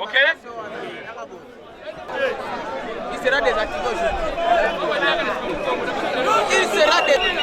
ok? Il sera désactivé aujourd'hui. Il sera désactivé.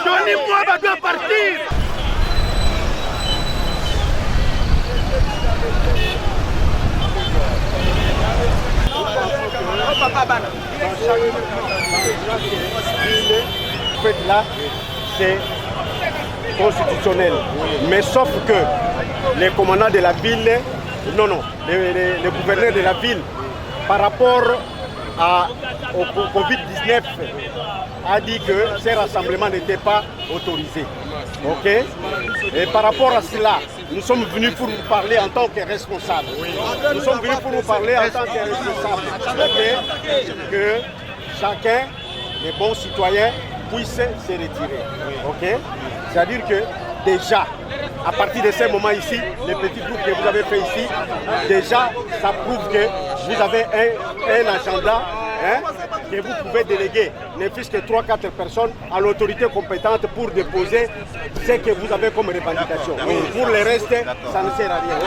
Donnez-moi, va bien partir. En fait, là, c'est constitutionnel. Mais sauf que les commandants de la ville, les gouverneurs de la ville, par rapport au Covid-19, a dit que ces rassemblements n'étaient pas autorisés. Ok? Et par rapport à cela, nous sommes venus pour vous parler en tant que responsables. Nous sommes venus pour vous parler en tant que responsables. Okay? Que chacun, les bons citoyens, puisse se retirer. Ok? C'est-à-dire que déjà, à partir de ce moment ici, les petits groupes que vous avez fait ici, déjà, ça prouve que vous avez un agenda que vous pouvez déléguer, ne fût-ce que 3-4 personnes à l'autorité compétente pour déposer ce que vous avez comme revendication. Pour le reste, ça ne sert à rien.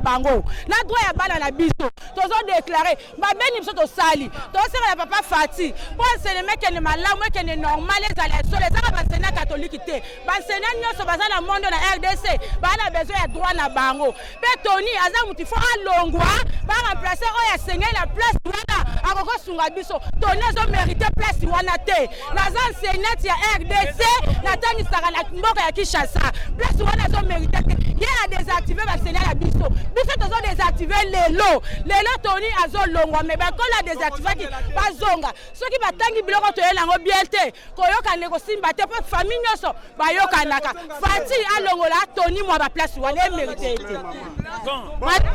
bango na droit ya bana na biso tozo déclarer ba beni biso to sali to sera papa Fati pour c'est le mec qui est malamu qui est normal les élections les aba basena catholique te basena nyoso bazana monde na RDC bana besoin ya droit na bango pe Tony aza muti fo alongwa ba remplacer oya senga la place wana akoko sunga biso Tony zo mériter place wana te na za senate ya RDC na tani saka na mboka ya Kinshasa place wana zo mériter te il a désactivé basena ya biso biso tozo désactiver lelo Tony azo longwa mais ba kola désactiver ki bazonga soki batangi biloko to yelango bien te koyoka ndeko simba te pe famille nyoso bayoka naka Fati alongola Tony mwa ba place wana mérité te Madame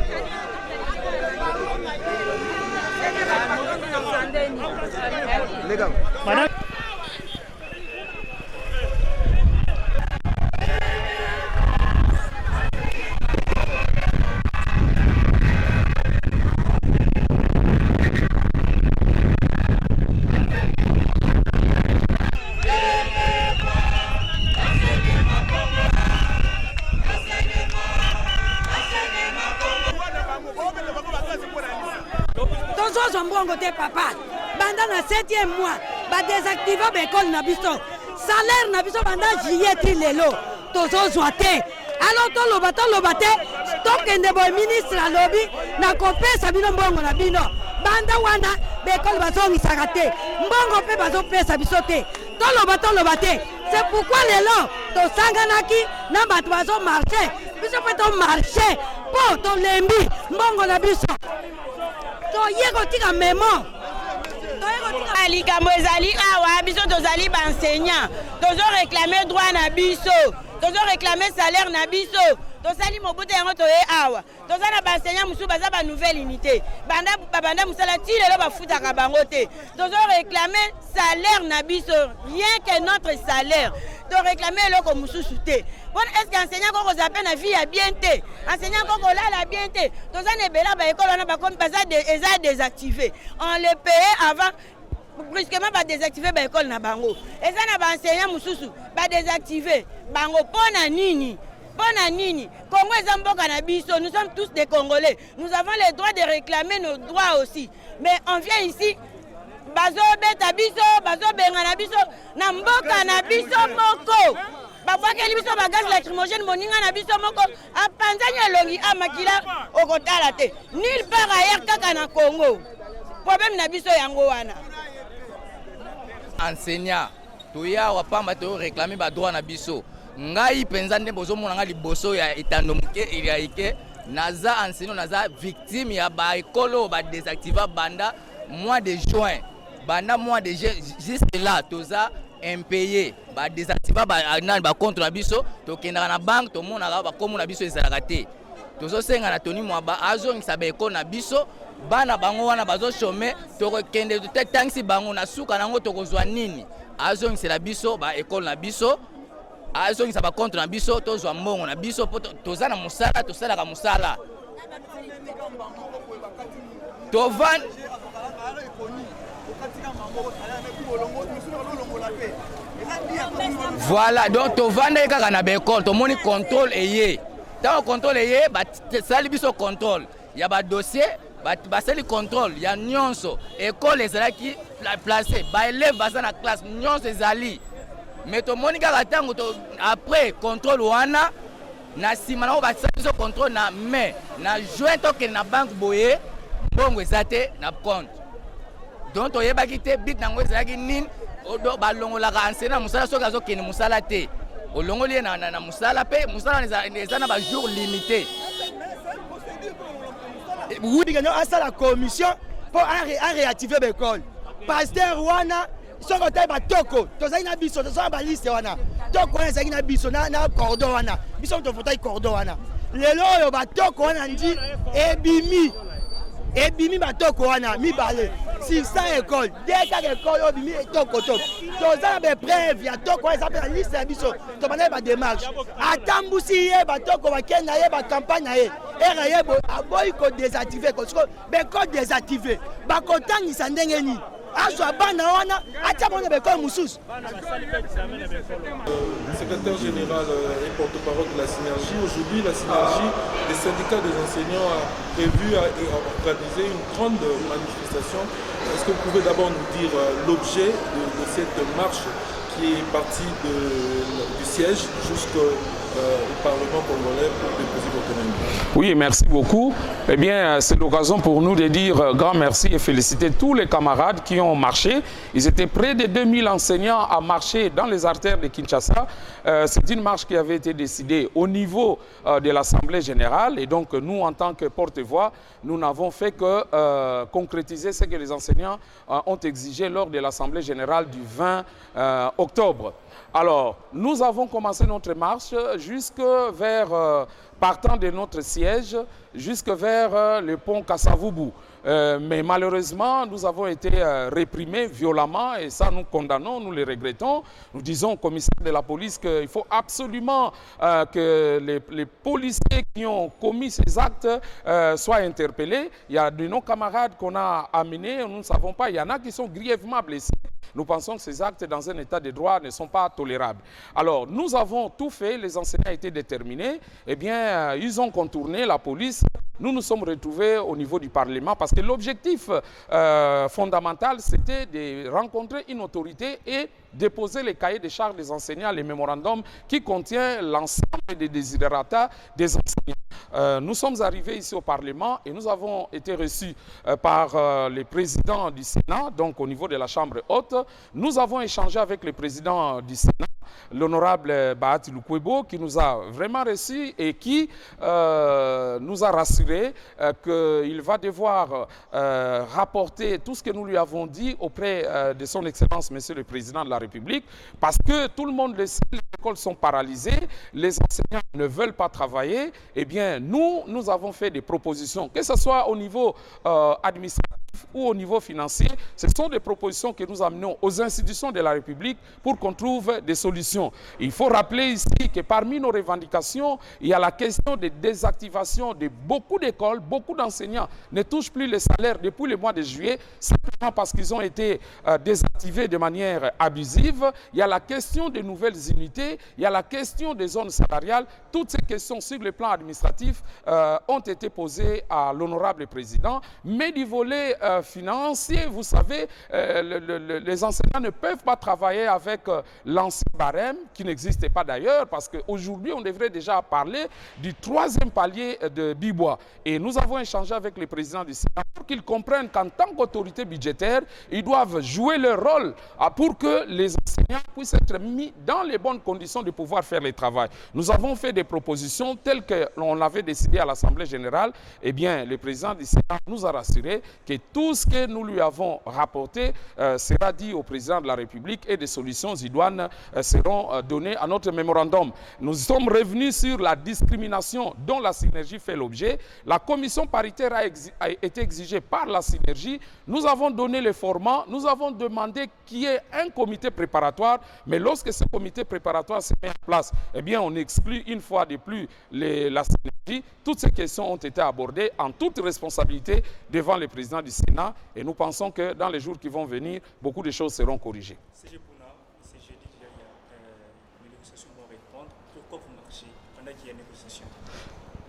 mbongo te papa banda na 7e mois ba désactiver l'école na biso salaire na biso banda juillet ti lelo tozo zwate alors to loba te tokende boy ministre alobi na kopesa bino mbongo na bino banda wana l'école bazongisaka te mbongo pe bazopesa biso te to loba te c'est pourquoi lelo tosanganaki na bato bazo marché biso pe to marché po to lembi mbongo na biso Toyego tika memo. Likambo ezali awa biso tozali ba enseignant. Tozo réclamer droit na biso. Tozo réclamer salaire na biso. Tozali mobutu yango toye awa. Toza na ba enseignant musu baza ba nouvelle unité. Banda musala ti lelo ba futaka bango te. Tozo réclamer salaire na biso, rien que notre salaire. To réclamer eloko mususu te. Bon, est-ce qu'enseignant koko zape na vie a bien te? Enseignant koko la bien te. Toza ne bela ba école na ba comme baza eza désactivé. On le payait avant brusquement va désactiver l'école na bango. Et ça na ba enseignant mususu va désactiver bango pona nini. Pona nini. Congo est mboka na biso, nous sommes tous des Congolais. Nous avons le droit de réclamer nos droits aussi. Mais on vient ici bazo beta biso, bazo benga na biso na mboka na biso moko. Babwakeli biso bagaz lacrymogène moninga na biso moko apanzanya longi amakila okotala te. Nulle part ailleurs kaka na Congo. Problème na biso yango wana. Enseignant, toya wapamba to réclamer ba droit na biso. Ngai penza nde bozomona nga liboso ya etando muke ya ike naza enseignant naza victime ya ba ekolo ba désactiver banda mois de juin. Banda mois de juin juste là toza impayé ba désactiver ba compte na biso to kenda na banque to mona ba komo na biso ezalaka te. Tozo senga na Tony Mwaba azongisa ba ekolo na biso bana bango wana bazo chômer to kende to tangisi bango na suka nango to kozwa nini azongisa la biso ba ekolo na biso azongisa ba compte na biso to zwa mbongo na biso po toza na musala to sala ka musala to van voilà donc to vanda kaka na ba ekolo to moni contrôle eye tant contrôle eye ba sali biso contrôle ya ba dossier ba sali contrôle ya nyonso école ezalaki placé ba élève baza na classe nyonso ezali mais to moni kaka tango to après contrôle wana na sima na ba sali biso contrôle na mais na juin to ke na banque boye mbongo ezate na compte donc to yebaki te bit nango ezalaki nini odo balongolaka enseignant musala soki azokende musala te olongoli na musala pe musala eza na ba jour limité. Oui, nous avons la commission pour réactiver l'école. Pasteur Wana, son côté Toko, tous les habits sont dans liste Wana. Toko est un biso na cordon Wana. Biso de fauteuil cordon Wana. Les lois Toko Wana dit Ebimi Toko Wana mi balé. 600 écoles, dès qu'à l'école Ebimi Toko Toko. Tous les preuves, il y a Toko Wana s'appelle la liste biso. Tu vas faire démarche. Atambusi Toko va kena ba campagne RAE boyko désactivé parce que ben code désactivé ba kotangisa ndenge ni azwa bana wana atia bona be ko mususu. Le secrétaire général et porte-parole de la synergie, aujourd'hui la synergie des syndicats des enseignants a prévu et organisé une grande manifestation. Est-ce que vous pouvez d'abord nous dire l'objet de cette marche qui est partie du siège jusqu'au Parlement congolais pour déposer votre main? Oui, merci beaucoup. Eh bien, c'est l'occasion pour nous de dire grand merci et féliciter tous les camarades qui ont marché. Ils étaient près de 2000 enseignants à marcher dans les artères de Kinshasa. C'est une marche qui avait été décidée au niveau de l'Assemblée générale. Et donc, nous, en tant que porte-voix, nous n'avons fait que concrétiser ce que les enseignants ont exigé lors de l'Assemblée générale du 20 octobre. Alors, nous avons commencé notre marche jusque vers, partant de notre siège, jusque vers le pont Kassavubu. Mais malheureusement, nous avons été réprimés violemment et ça nous condamnons, nous le regrettons. Nous disons au commissaire de la police qu'il faut absolument que les policiers qui ont commis ces actes soient interpellés. Il y a de nos camarades qu'on a amenés, nous ne savons pas, il y en a qui sont grièvement blessés. Nous pensons que ces actes dans un état de droit ne sont pas tolérables. Alors, nous avons tout fait, les enseignants étaient déterminés. Eh bien, ils ont contourné la police. Nous nous sommes retrouvés au niveau du Parlement parce que l'objectif fondamental, c'était de rencontrer une autorité et déposer les cahiers de charges des enseignants, les mémorandums qui contient l'ensemble des desiderata des enseignants. Nous sommes arrivés ici au Parlement et nous avons été reçus par le président du Sénat, donc au niveau de la Chambre haute. Nous avons échangé avec le président du Sénat, l'honorable Bahati Lukwebo, qui nous a vraiment reçus et qui nous a rassuré qu'il va devoir rapporter tout ce que nous lui avons dit auprès de son Excellence, Monsieur le Président de la République, parce que tout le monde le sait, les écoles sont paralysées, les enseignants ne veulent pas travailler. Eh bien, nous avons fait des propositions, que ce soit au niveau administratif, administratif ou au niveau financier, ce sont des propositions que nous amenons aux institutions de la République pour qu'on trouve des solutions. Il faut rappeler ici que parmi nos revendications, il y a la question de désactivation de beaucoup d'écoles. Beaucoup d'enseignants ne touchent plus les salaires depuis le mois de juillet, simplement parce qu'ils ont été désactivés de manière abusive. Il y a la question des nouvelles unités, il y a la question des zones salariales. Toutes ces questions sur le plan administratif ont été posées à l'honorable président. Mais du volet financier, vous savez, les enseignants ne peuvent pas travailler avec l'ancien barème, qui n'existait pas d'ailleurs, parce qu'aujourd'hui, on devrait déjà parler du 3e palier de Bibois. Et nous avons échangé avec le président du Sénat pour qu'ils comprennent qu'en tant qu'autorité budgétaire, ils doivent jouer leur rôle pour que les enseignants puissent être mis dans les bonnes conditions de pouvoir faire le travail. Nous avons fait des propositions telles que l'on avait décidé à l'Assemblée générale. Eh bien, le président du Sénat nous a rassuré que tout ce que nous lui avons rapporté sera dit au président de la République et des solutions idoines seront données à notre mémorandum. Nous sommes revenus sur la discrimination dont la synergie fait l'objet. La commission paritaire a été exigée par la synergie. Nous avons donné le format, nous avons demandé qu'il y ait un comité préparatoire, mais lorsque ce comité préparatoire se met en place, eh bien on exclut une fois de plus la synergie. Toutes ces questions ont été abordées en toute responsabilité devant le président du Sénat et nous pensons que dans les jours qui vont venir, beaucoup de choses seront corrigées.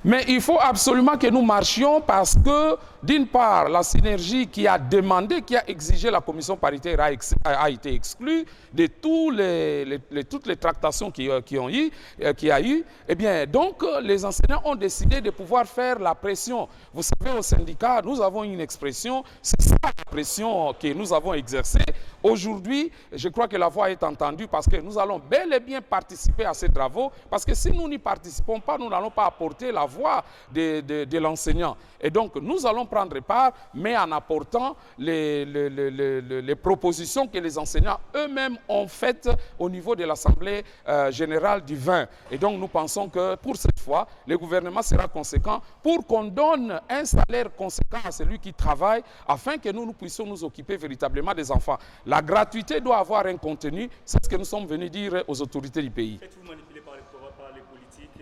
Mais il faut absolument que nous marchions parce que, d'une part, la synergie qui a demandé, qui a exigé la commission paritaire a été exclue de toutes les tractations qui a eu. Eh bien, donc, les enseignants ont décidé de pouvoir faire la pression. Vous savez, au syndicat, nous avons une expression, c'est ça la pression que nous avons exercée. Aujourd'hui, je crois que la voix est entendue parce que nous allons bel et bien participer à ces travaux. Parce que si nous n'y participons pas, nous n'allons pas apporter la voix de l'enseignant. Et donc, nous allons prendre part, mais en apportant les propositions que les enseignants eux-mêmes ont faites au niveau de l'Assemblée générale du 20. Et donc, nous pensons que pour cette fois, le gouvernement sera conséquent pour qu'on donne un salaire conséquent à celui qui travaille afin que nous puissions nous occuper véritablement des enfants. La gratuité doit avoir un contenu, c'est ce que nous sommes venus dire aux autorités du pays. Êtes-vous manipulé par les politiques,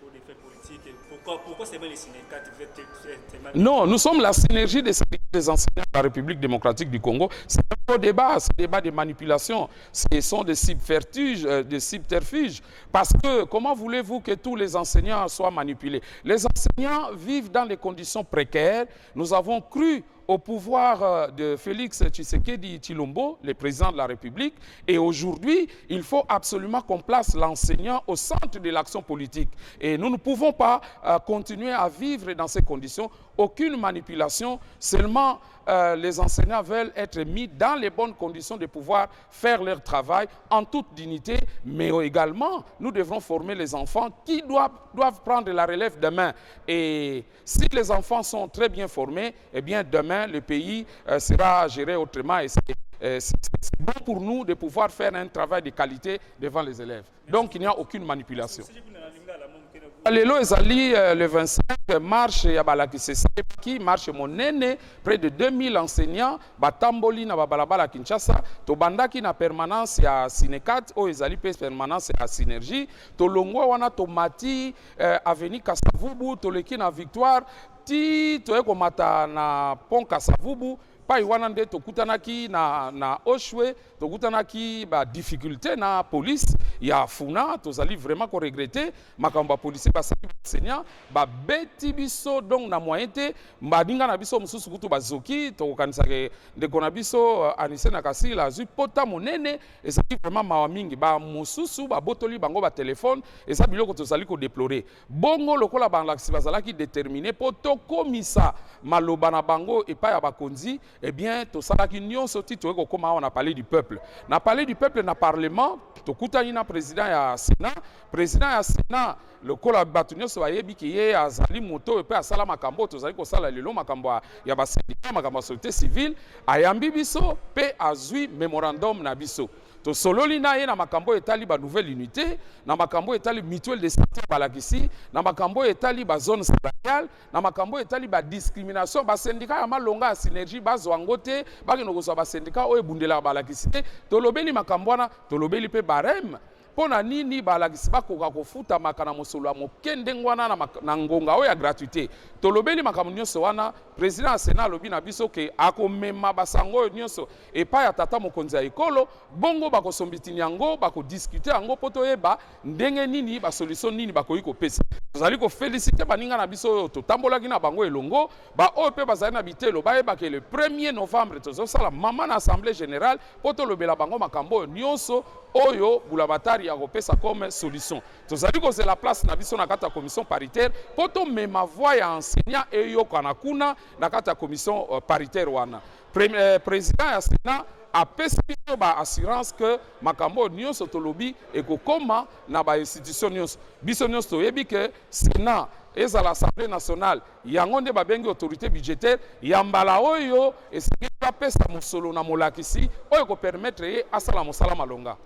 pour les faits politiques? Pourquoi c'est bien les syndicats? Non, nous sommes la synergie des syndicats des enseignants de la République démocratique du Congo. C'est un faux débat, c'est un débat de manipulation. Ce sont des subterfuges. Parce que comment voulez-vous que tous les enseignants soient manipulés? Les enseignants vivent dans des conditions précaires. Nous avons cru au pouvoir de Félix Tshisekedi Tshilombo, le président de la République. Et aujourd'hui, il faut absolument qu'on place l'enseignant au centre de l'action politique. Et nous ne pouvons pas continuer à vivre dans ces conditions. Aucune manipulation, seulement les enseignants veulent être mis dans les bonnes conditions de pouvoir faire leur travail en toute dignité, mais également, nous devrons former les enfants qui doivent prendre la relève demain. Et si les enfants sont très bien formés, eh bien demain, le pays sera géré autrement et c'est bon pour nous de pouvoir faire un travail de qualité devant les élèves. Donc, il n'y a aucune manipulation. Lelo ezali le 25 marche ya balakisesa qui marche monene, près de 2000 enseignants batamboli na babalabala Kinshasa, tobandaki na permanence ya Sinekat o ezali pe permanence ya Synergie, tolongwa wana tomati avenue Kasavubu, toleki na Victoire ti toyeko mata na pont Kasavubu. Pa iwana nde tokutanaki na Oshwe, tokutanaki ba difficulté na police ya Funa, tozali vraiment ko regretter makamba police ba enseignant ba beti biso donc na moyen te mbadinga na biso mususu kutu bazoki tokanisa ke ndeko na biso Anise na kasi la zui pota monene ezali vraiment mawa mingi ba mususu ba botoli bango ba téléphone eza biloko tozali ko déplorer bongo lokola banglaxi bazalaki déterminé poto komisa maloba na bango epa ya bakonzi. Eh bien, tout ça qui nous sorti tout comment on a parlé du peuple. On a parlé du peuple dans le Parlement. Tout couta ina président ya Sénat, le collaborateur soit yebi qui est à Zali Moto et puis à Sala Makambo, tout ça ko sala lelo makambo ya ba syndicat makambo société civile, ayambi biso pe azui mémorandum na biso. To sololi na ye na makambo etali ba nouvelle unité, na makambo etali mutuelle de santé balakisi, na makambo etali ba zone salariale, na makambo etali ba discrimination ba syndicat ya malonga synergie bazwangote, ba kinokoso ba syndicat oyo bundela balakisi te, tolobeli makambo wana, tolobeli pe barème. Pona nini balakisi bakoka kofuta makana mosolo ya mokende ngwana na ngonga oyo ya gratuité. Tolobeli makambo nyonso wana, président ya Sénat alobi na biso ke akomema basango oyo nyonso epai ya tata mokonzi ya ekolo, bongo bakosombitini yango, bakodiscute yango po toyeba ndenge nini basolution nini bakoki kopesa. Tozali kofélicite baninga na biso oyo totambolaki na bango elongo, ba oyo pe bazali na bitelo bayeba ke le 1er novembre tozosala mama na assemblée générale po tolobela bango makambo oyo nyonso oyo bulabatari ya kopesa comme solution. Tozali kozela place na biso na kata commission paritaire po to mema voix ya enseignant eyokana kuna na kata commission paritaire wana. Président ya Sénat apesi biso ba assurance que makambo nyonso tolobi ekokoma na ba institution nyonso. Biso nyonso toyebi ke Sénat eza l'Assemblée nationale yango nde babengi autorité budgétaire ya mbala oyo esengi bapesa mosolo na molakisi oyo ko permettre ye asala mosala malonga.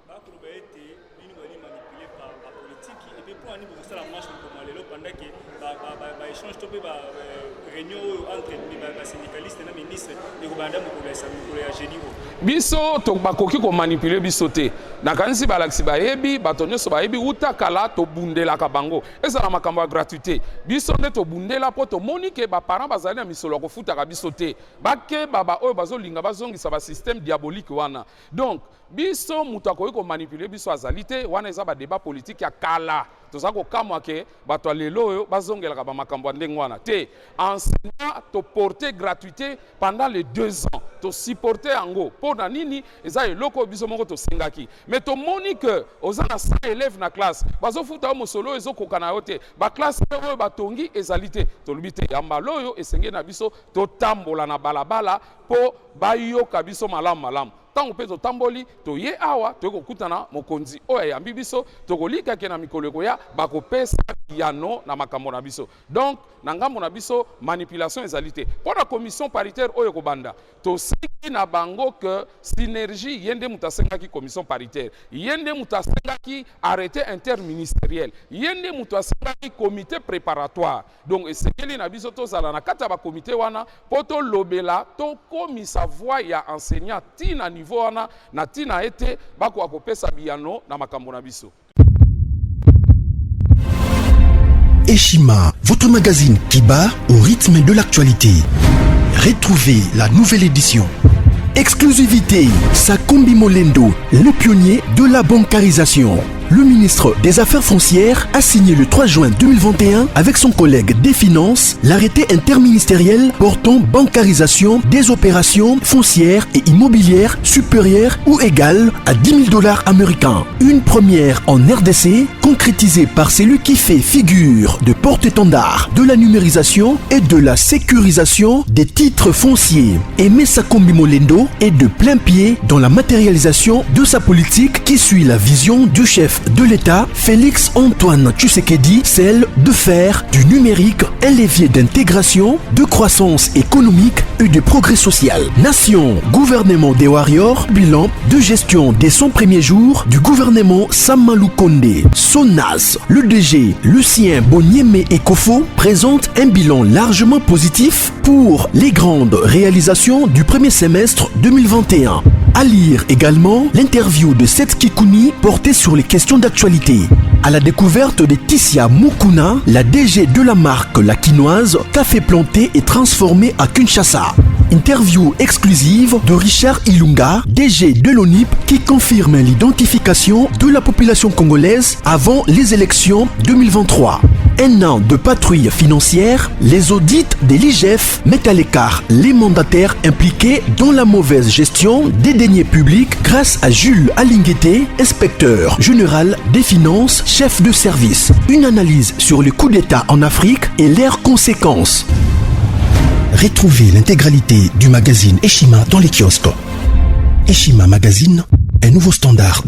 Échange réunion entre les syndicalistes et les ministres et les génie. Biso to bakoki ko manipuler biso te. Na kanisi balaksi bayebi batonyo so bayebi utakala to bundela ka bango. Eza na makambo ya gratuité. Biso ne to bundela po to monike ba parents bazali na misolo ko futa ka biso te. Bake baba oyo bazolinga bazongisa ba système diabolique wana. Donc biso mutu akoki ko manipuler biso azali te wana eza ba débat politique ya kala. Toza ko kamwa ke bato lelo oyo bazongela ka ba makambo ndenge wana te. Enseignant to porter gratuité pendant les 2 ans. To supporter ango. Na nini eza eloko biso moko to singaki mais to moni que oza na 100 élèves na classe bazo futa mosolo ezo kokana yote ba classe oyo batongi ezalité to lubite yamba loyo esenge na biso to tambola na balabala po bayoka biso malamu tango pe to tamboli to ye awa to kokutana mokonzi oyo yambi biso to kolika ke na mikoleko ya bakopesa yano na makambo na biso donc na ngambo na biso manipulation ezalité pour la commission paritaire oyo ko banda to siki na bango que synergie yende mutasengaki commission paritaire yende mutasengaki arrêté interministériel yende mutasengaki comité préparatoire donc esekeli na biso to zala na kata ba comité wana poto lobela to komisa voix ya enseignant tina niveau wana na tina ete bako akopesa biano na makambo na biso. Eshima, votre magazine qui bat au rythme de l'actualité. Retrouvez la nouvelle édition. Exclusivité, Sakombi Molendo, le pionnier de la bancarisation. Le ministre des Affaires foncières a signé le 3 juin 2021 avec son collègue des Finances l'arrêté interministériel portant bancarisation des opérations foncières et immobilières supérieures ou égales à $10 000 américains. Une première en RDC concrétisée par celui qui fait figure de porte-étendard de la numérisation et de la sécurisation des titres fonciers. Aimé Sakombi Molendo est de plein pied dans la matérialisation de sa politique qui suit la vision du chef de l'État, Félix Antoine Tshisekedi, celle de faire du numérique un levier d'intégration, de croissance économique et de progrès social. Nation, gouvernement des warriors, bilan de gestion des 100 premiers jours du gouvernement Samalou Kondé. SONAS, le DG Lucien Boniemé Ekofo présente un bilan largement positif pour les grandes réalisations du premier semestre 2021. À lire également l'interview de Seth Kikouni portée sur les questions d'actualité. À la découverte de Tissia Mukuna, la DG de la marque La Quinoise, café planté et transformé à Kinshasa. Interview exclusive de Richard Ilunga, DG de l'ONIP, qui confirme l'identification de la population congolaise avant les élections 2023. Un an de patrouille financière, les audits de l'IGF mettent à l'écart les mandataires impliqués dans la mauvaise gestion des deniers publics grâce à Jules Alinguete, inspecteur général des finances, chef de service. Une analyse sur les coups d'État en Afrique et leurs conséquences. Retrouvez l'intégralité du magazine Eshima dans les kiosques. Eshima Magazine, un nouveau standard